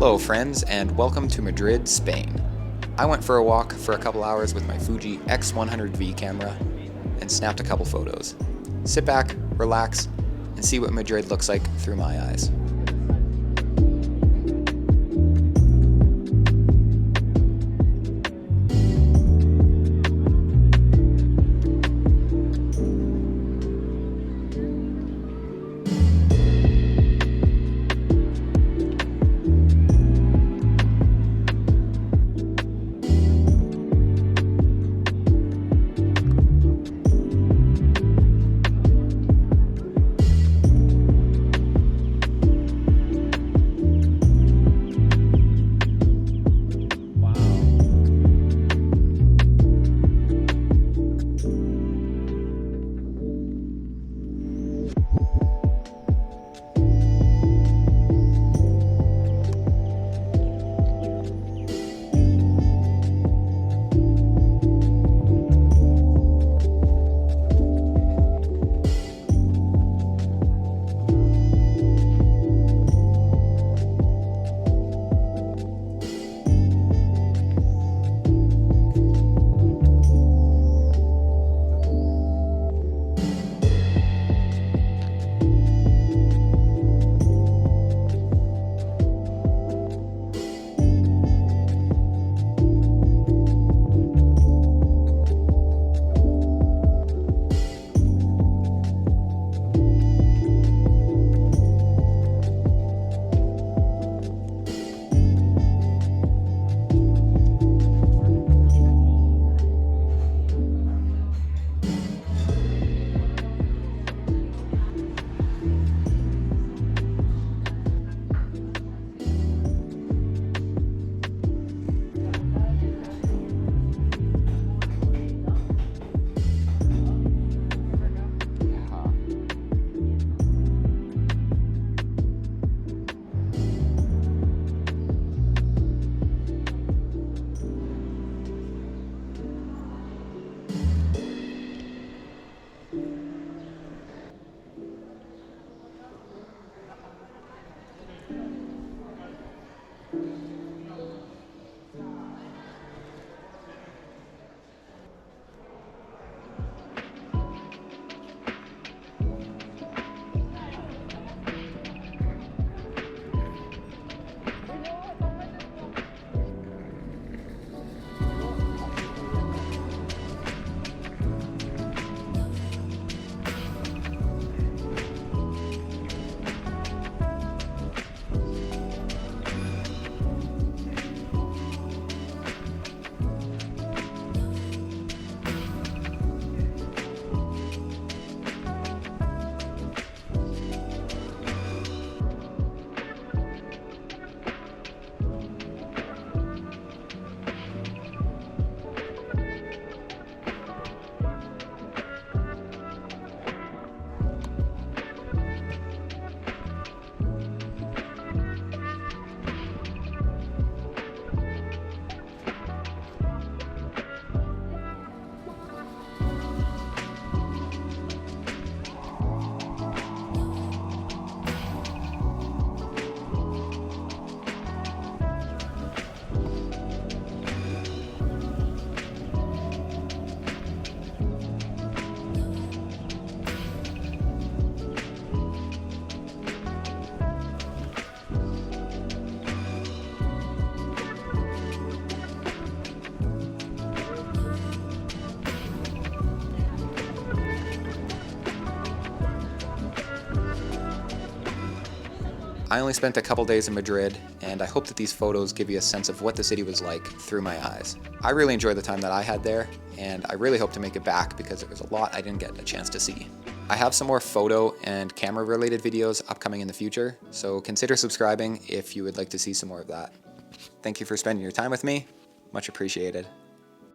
Hello friends, and welcome to Madrid, Spain. I went for a walk for a couple hours with my Fuji X100V camera and snapped a couple photos. Sit back, relax, and see what Madrid looks like through my eyes. I only spent a couple days in Madrid, and I hope that these photos give you a sense of what the city was like through my eyes. I really enjoyed the time that I had there, and I really hope to make it back because there was a lot I didn't get a chance to see. I have some more photo and camera related videos upcoming in the future, so consider subscribing if you would like to see some more of that. Thank you for spending your time with me. Much appreciated.